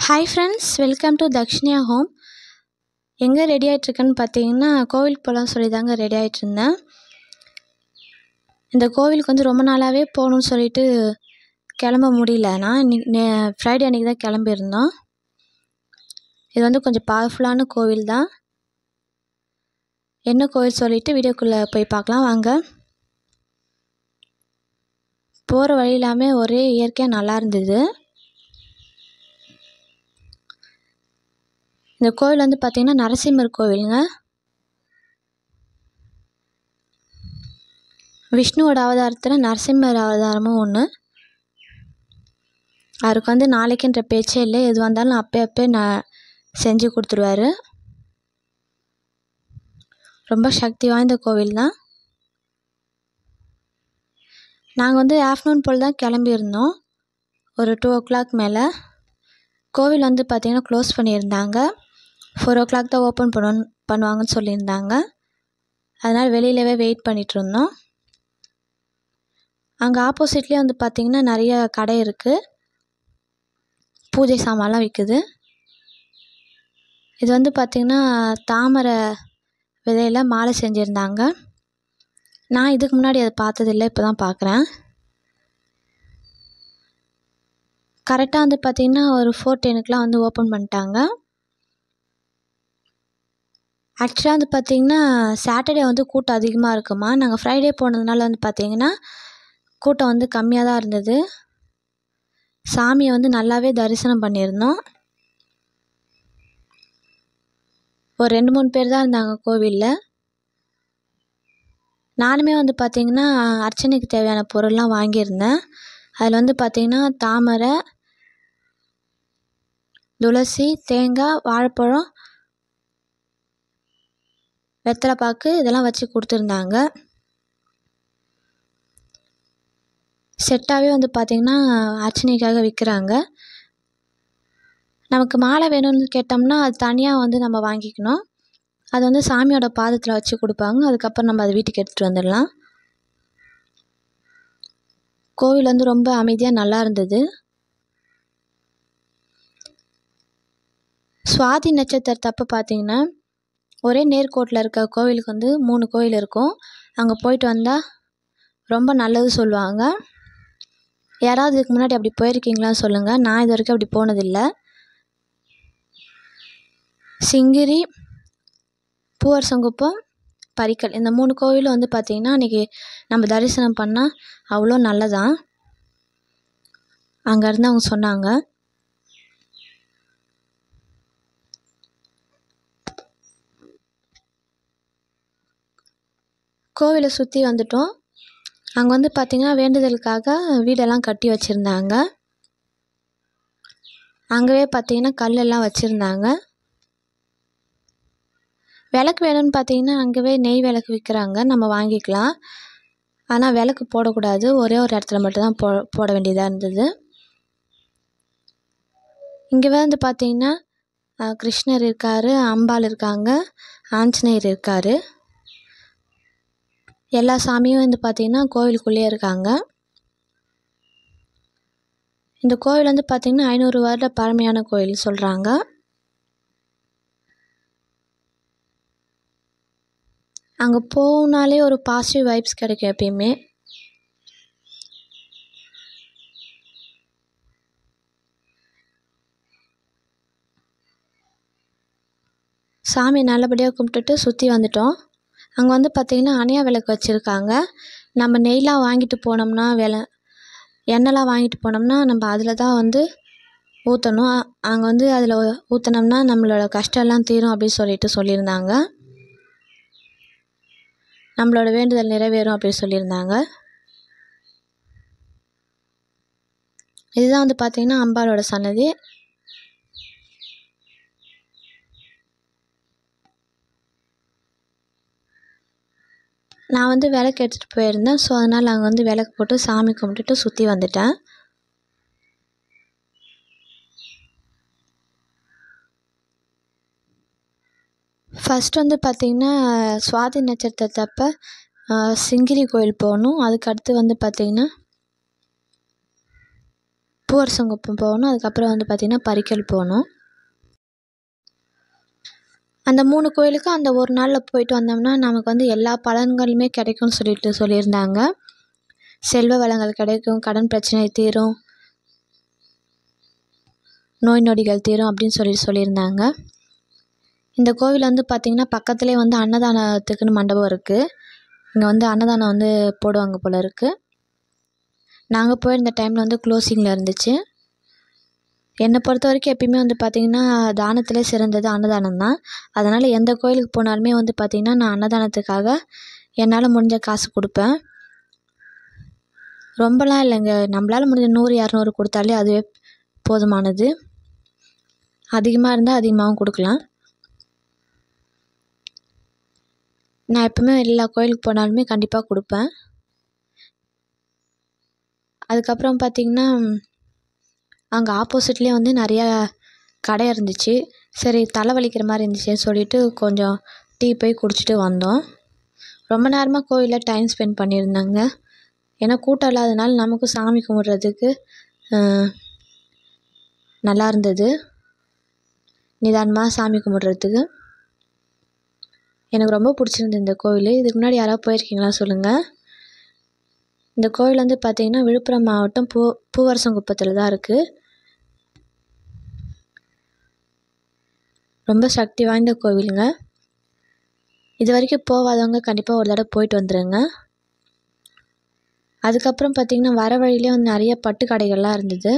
Hi friends, welcome to Dakshinya home. எங்கே ready ஆகிட்ருக்கேன்னு பார்த்தீங்கன்னா, கோவிலுக்கு போகலான்னு சொல்லி தாங்க ரெடி ஆகிட்ருந்தேன். இந்த கோவிலுக்கு வந்து ரொம்ப நாளாகவே போகணுன்னு சொல்லிட்டு கிளம்ப முடியல. நான் இன்னைக்கு ஃப்ரைடே அன்றைக்கி தான் கிளம்பியிருந்தோம். இது வந்து கொஞ்சம் பவர்ஃபுல்லான கோவில் தான். என்ன கோவில் சொல்லிவிட்டு வீடியோக்குள்ளே போய் பார்க்கலாம் வாங்க. போகிற வழி எல்லாமே ஒரே இயற்கையாக நல்லா இருந்தது. இந்த கோவில் வந்து பார்த்திங்கன்னா நரசிம்மர் கோவிலுங்க. விஷ்ணுவோட அவதாரத்தில் நரசிம்மர் அவதாரமும் ஒன்று. அவருக்கு வந்து நாளைக்குன்ற பேச்சே இல்லை, எது வந்தாலும் அப்போ நான் செஞ்சு கொடுத்துருவாரு. ரொம்ப சக்தி வாய்ந்த கோவில் தான். நாங்கள் வந்து ஆஃப்டர்நூன் போல் தான் கிளம்பியிருந்தோம், ஒரு 2 o'clock மேலே. கோவில் வந்து பார்த்திங்கன்னா க்ளோஸ் பண்ணியிருந்தாங்க. 4 o'clock தான் ஓப்பன் பண்ணுவாங்கன்னு சொல்லியிருந்தாங்க. அதனால் வெளியிலவே வெயிட் பண்ணிகிட்டு இருந்தோம். அங்கே ஆப்போசிட்லேயே வந்து பார்த்திங்கன்னா நிறைய கடை இருக்குது, பூஜை சாமான்லாம் விற்குது. இது வந்து பார்த்திங்கன்னா தாமரை விதையில் மாலை செஞ்சுருந்தாங்க. நான் இதுக்கு முன்னாடி அதை பார்த்ததில்லை, இப்போ தான் பார்க்குறேன். கரெக்டாக வந்து பார்த்திங்கன்னா ஒரு 4:10 வந்து ஓப்பன் பண்ணிட்டாங்க. ஆக்சுவலாக வந்து பார்த்திங்கன்னா சாட்டர்டே வந்து கூட்டம் அதிகமாக இருக்குமா. நாங்கள் ஃப்ரைடே போனதுனால வந்து பார்த்திங்கன்னா கூட்டம் வந்து கம்மியாக தான் இருந்தது. சாமியை வந்து நல்லாவே தரிசனம் பண்ணியிருந்தோம். ஒரு 2-3 பேர் தான் இருந்தாங்க கோவிலில். நானுமே வந்து பார்த்திங்கன்னா அர்ச்சனைக்கு தேவையான பொருள்லாம் வாங்கியிருந்தேன். அதில் வந்து பார்த்திங்கன்னா தாமரை, துளசி, தேங்காய், வாழைப்பழம், வெத்தலை பாக்கு இதெல்லாம் வச்சு கொடுத்துருந்தாங்க. செட்டாகவே வந்து பார்த்திங்கன்னா அர்ச்சனைக்காக விற்கிறாங்க. நமக்கு மாலை வேணும்னு கேட்டோம்னா அது தனியாக வந்து நம்ம வாங்கிக்கணும். அது வந்து சாமியோட பாதத்தில் வச்சு கொடுப்பாங்க. அதுக்கப்புறம் நம்ம அதை வீட்டுக்கு எடுத்துகிட்டு வந்துடலாம். கோவில் வந்து ரொம்ப அமைதியாக நல்லா இருந்தது. சுவாதி நட்சத்திரத்தப்போ பார்த்திங்கன்னா ஒரே நேர்கோட்டில் இருக்க கோவிலுக்கு வந்து 3 கோவில் இருக்கும். அங்கே போயிட்டு வந்தால் ரொம்ப நல்லது சொல்லுவாங்க. யாராவது இதுக்கு முன்னாடி அப்படி போயிருக்கீங்களான்னு சொல்லுங்கள். நான் இது வரைக்கும் அப்படி போனதில்லை. சிங்கிரி, பூவரசங்குப்பம், பரிக்கல் இந்த 3 கோவிலும் வந்து பார்த்திங்கன்னா அன்றைக்கி நம்ம தரிசனம் பண்ணால் அவ்வளோ நல்லதான் அங்கேருந்து அவங்க சொன்னாங்க. கோவிலை சுற்றி வந்துட்டோம். அங்கே வந்து பார்த்திங்கன்னா வேண்டுதலுக்காக வீடெல்லாம் கட்டி வச்சுருந்தாங்க. அங்கேயே பார்த்திங்கன்னா கல்லெல்லாம் வச்சுருந்தாங்க. விளக்கு வேணும்னு பார்த்திங்கன்னா அங்கேயே நெய் விளக்கு விற்கிறாங்க, நம்ம வாங்கிக்கலாம். ஆனால் விளக்கு போடக்கூடாது, ஒரே ஒரு இடத்துல மட்டும்தான் போட வேண்டியதாக இருந்தது. இங்கே வந்து பார்த்திங்கன்னா கிருஷ்ணர் இருக்கார், அம்பாள் இருக்காங்க, ஆஞ்சநேயர் இருக்கார். எல்லா சாமியும் வந்து பார்த்திங்கன்னா கோவிலுக்குள்ளேயே இருக்காங்க. இந்த கோவில் வந்து பார்த்திங்கன்னா 500 வருட பழமையான கோவில் சொல்கிறாங்க. அங்கே போனாலே ஒரு பாசிட்டிவ் வைப்ஸ் கிடைக்கும் எப்பயுமே. சாமி நல்லபடியாக கும்பிட்டுட்டு சுற்றி வந்துட்டோம். அங்கே வந்து பார்த்திங்கன்னா அணையா விளக்கு வச்சுருக்காங்க. நம்ம நெய்லாம் வாங்கிட்டு போனோம்னா எண்ணெய்லாம் வாங்கிட்டு போனோம்னா நம்ம அதில் தான் வந்து ஊற்றணும். அங்கே வந்து அதில் ஊற்றினோம்னா நம்மளோட கஷ்டம்லாம் தீரும் அப்படின்னு சொல்லியிருந்தாங்க. நம்மளோட வேண்டுதல் நிறைவேறும் அப்படின்னு சொல்லியிருந்தாங்க. இதுதான் வந்து பார்த்திங்கன்னா அம்பாளோட சன்னதி. நான் வந்து விளக்கு எடுத்துகிட்டு போயிருந்தேன். ஸோ அதனால் அங்கே வந்து விளக்கு போட்டு சாமி கும்பிட்டுட்டு சுற்றி வந்துட்டேன். ஃபஸ்ட் வந்து பார்த்திங்கன்னா சுவாதி நட்சத்திரத்தப்போ சிங்கிரி கோயில் போகணும். அதுக்கடுத்து வந்து பார்த்திங்கன்னா பூவரசங்குப்பம் போகணும். அதுக்கப்புறம் வந்து பார்த்திங்கன்னா பரிக்கல் போகணும். அந்த 3 கோயிலுக்கும் அந்த ஒரு நாளில் போயிட்டு வந்தோம்னா நமக்கு வந்து எல்லா பலன்களுமே கிடைக்கும்னு சொல்லியிருந்தாங்க. செல்வ வளங்கள் கிடைக்கும், கடன் பிரச்சனை தீரும், நோய் நொடிகள் தீரும் அப்படின்னு சொல்லியிருந்தாங்க. இந்த கோவில் வந்து பார்த்திங்கன்னா பக்கத்துலேயே வந்து அன்னதானத்துக்குன்னு மண்டபம் இருக்குது. இங்கே வந்து அன்னதானம் வந்து போடுவாங்க போல் இருக்குது. நாங்கள் போயிருந்த டைமில் வந்து க்ளோசிங்கில் இருந்துச்சு. என்னை பொறுத்த வரைக்கும் எப்பயுமே வந்து பார்த்திங்கன்னா தானத்திலே சிறந்தது அன்னதானம் தான். அதனால் எந்த கோயிலுக்கு போனாலுமே வந்து பார்த்திங்கன்னா நான் அன்னதானத்துக்காக என்னால் முடிஞ்ச காசு கொடுப்பேன். ரொம்பலாம் இல்லைங்க, நம்மளால் முடிஞ்ச 100 200 கொடுத்தாலே அதுவே போதுமானது. அதிகமாக இருந்தால் அதிகமாகவும் கொடுக்கலாம். நான் எப்பவுமே எல்லா கோயிலுக்கு போனாலுமே கண்டிப்பாக கொடுப்பேன். அதுக்கப்புறம் பார்த்திங்கன்னா அங்கே ஆப்போசிட்லேயே வந்து நிறையா கடை இருந்துச்சு. சரி தலை வலிக்கிற மாதிரி இருந்துச்சுன்னு சொல்லிட்டு கொஞ்சம் டீ போய் குடிச்சிட்டு வந்தோம். ரொம்ப நேரமாக கோயிலில் டைம் ஸ்பெண்ட் பண்ணியிருந்தாங்க. ஏன்னா கூட்டம் இல்லாதனால நமக்கும் சாமி கும்பிட்றதுக்கு நல்லா இருந்தது. நிதானமாக சாமி கும்பிட்றதுக்கு எனக்கு ரொம்ப பிடிச்சிருந்தது இந்த கோவில். இதுக்கு முன்னாடி யாராவது போயிருக்கீங்களா சொல்லுங்கள். இந்த கோவில் வந்து பார்த்திங்கன்னா விழுப்புரம் மாவட்டம் பூவரசங்குப்பத்தில் தான் இருக்குது. ரொம்ப சக்தி வாய்ந்த கோவிலுங்க. இது வரைக்கும் போகாதவங்க கண்டிப்பாக ஒரு தடவை போயிட்டு வந்துடுங்க. அதுக்கப்புறம் பார்த்திங்கன்னா வர வழியிலே வந்து நிறைய பட்டு கடைகள்லாம் இருந்தது.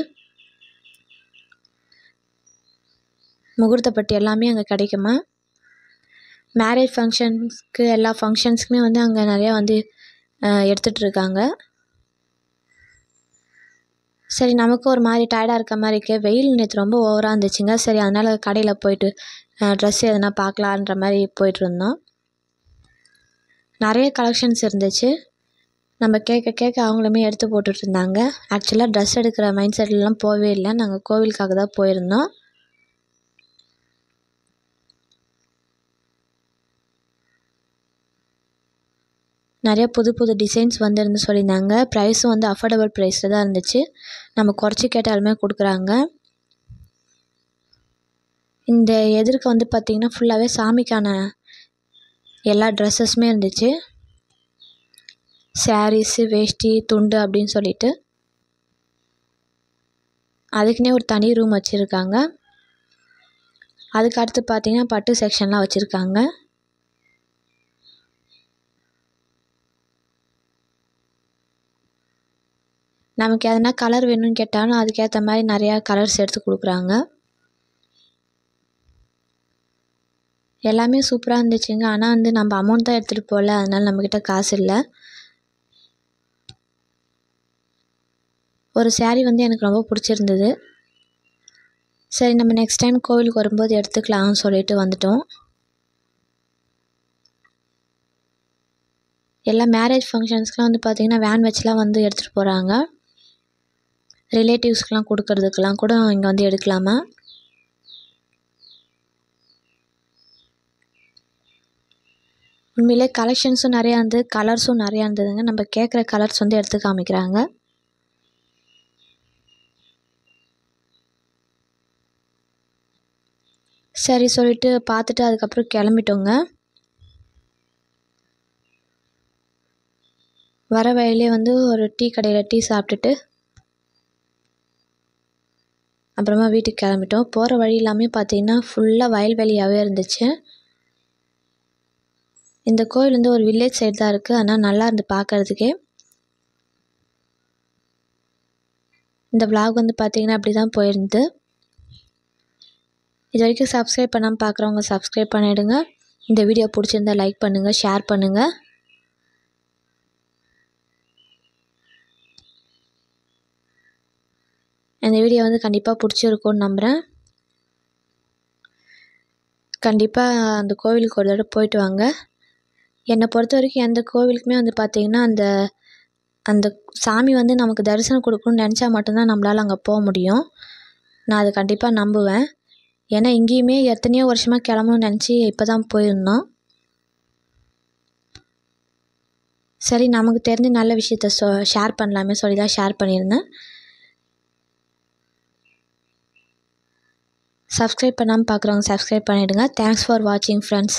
முகூர்த்த பட்டு எல்லாமே அங்கே கிடைக்குமா. மேரேஜ் ஃபங்க்ஷன்ஸ்க்கு எல்லா ஃபங்க்ஷன்ஸ்க்குமே வந்து அங்கே நிறையா வந்து எடுத்துகிட்ருக்காங்க. சரி நமக்கு ஒரு மாதிரி டயர்டாக இருக்க மாதிரி இருக்கே, வெயில் நேற்று ரொம்ப ஓவராக இருந்துச்சுங்க. சரி அதனால் கடையில் போயிட்டு ட்ரெஸ் எதுனா பார்க்கலான்ற மாதிரி போயிட்டுருந்தோம். நிறைய கலெக்ஷன்ஸ் இருந்துச்சு. நம்ம கேட்க அவங்களுமே எடுத்து போட்டுட்ருந்தாங்க. ஆக்சுவலாக ட்ரெஸ் எடுக்கிற மைண்ட் செட்லாம் போகவே இல்லை. நாங்கள் கோவிலுக்காக தான் போயிருந்தோம். நிறைய புது புது டிசைன்ஸ் வந்துருந்து சொல்லியிருந்தாங்க. ப்ரைஸும் வந்து அஃபோர்டபுள் ப்ரைஸில் தான் இருந்துச்சு. நம்ம குறைச்சி கேட்டாலுமே கொடுக்குறாங்க. இந்த எதிர்க்க வந்து பார்த்திங்கன்னா ஃபுல்லாகவே சாமிக்கான எல்லா ட்ரெஸ்ஸஸுமே இருந்துச்சு. சாரீஸு, வேஷ்டி, துண்டு அப்படின்னு சொல்லிட்டு அதுக்குன்னே ஒரு தனி ரூம் வச்சுருக்காங்க. அதுக்கு அடுத்து பார்த்திங்கன்னா பட்டு செக்ஷன்லாம் வச்சுருக்காங்க. நமக்கு எதனா கலர் வேணும்னு கேட்டாலும் அதுக்கேற்ற மாதிரி நிறையா கலர்ஸ் எடுத்து கொடுக்குறாங்க. எல்லாமே சூப்பராக இருந்துச்சுங்க. ஆனால் வந்து நம்ம அமௌண்ட் தான் எடுத்துகிட்டு போகல, அதனால் நம்மக்கிட்ட காசு இல்லை. ஒரு சாரீ வந்து எனக்கு ரொம்ப பிடிச்சிருந்தது. சரி நம்ம நெக்ஸ்ட் டைம் கோவிலுக்கு வரும்போது எடுத்துக்கலாம்னு சொல்லிட்டு வந்துட்டோம். எல்லா மேரேஜ் ஃபங்க்ஷன்ஸ்க்கெலாம் வந்து பார்த்திங்கன்னா வேன் வச்சுலாம் வந்து எடுத்துகிட்டு போகிறாங்க. ரிலேட்டிவ்ஸ்க்கெலாம் கொடுக்கறதுக்கெலாம் கூட இங்கே வந்து எடுக்கலாமா. உண்மையிலே கலெக்ஷன்ஸும் நிறையா இருந்தது, கலர்ஸும் நிறையா இருந்ததுங்க. நம்ம கேட்குற கலர்ஸ் வந்து எடுத்து காமிக்கிறாங்க. சரி சொல்லிட்டு பார்த்துட்டு அதுக்கப்புறம் கிளம்பிட்டோங்க. வர வழியிலே வந்து ஒரு டீ கடையில் டீ சாப்பிட்டுட்டு அப்புறமா வீட்டுக்கு கிளம்பிட்டோம். போகிற வழி எல்லாமே பார்த்திங்கன்னா ஃபுல்லாக வயல்வெளியாகவே இருந்துச்சு. இந்த கோயில் வந்து ஒரு வில்லேஜ் சைடு தான் இருக்குது. ஆனால் நல்லா இருந்து பார்க்குறதுக்கே. இந்த விலாக் வந்து பார்த்திங்கன்னா அப்படி தான் போயிருந்து. இது வரைக்கும் சப்ஸ்கிரைப் பண்ணாமல் பார்க்குறவங்க சப்ஸ்கிரைப் பண்ணிவிடுங்க. இந்த வீடியோ பிடிச்சிருந்தா லைக் பண்ணுங்கள், ஷேர் பண்ணுங்கள். இந்த வீடியோ வந்து கண்டிப்பாக பிடிச்சிருக்கும்னு நம்புகிறேன். கண்டிப்பாக அந்த கோவிலுக்கு ஒரு தடவை போயிட்டு வாங்க. என்னை பொறுத்த வரைக்கும் எந்த கோவிலுக்குமே வந்து பார்த்திங்கன்னா அந்த சாமி வந்து நமக்கு தரிசனம் கொடுக்கணும்னு நினச்சா மட்டும்தான் நம்மளால் அங்கே போக முடியும். நான் அதை கண்டிப்பாக நம்புவேன். ஏன்னா இங்கேயுமே எத்தனையோ வருஷமாக கிளம்பணும்னு நினச்சி இப்போ தான் போயிருந்தோம். சரி நமக்கு தெரிஞ்ச நல்ல விஷயத்த ஷேர் பண்ணலாமே சொல்லி தான் ஷேர் பண்ணியிருந்தேன். சப்ஸ்கிரைப் பண்ணாமல் பார்க்குறவங்க சப்ஸ்கிரைப் பண்ணிவிடுங்க. தேங்க்ஸ் ஃபார் வாட்சிங் ஃப்ரெண்ட்ஸ்.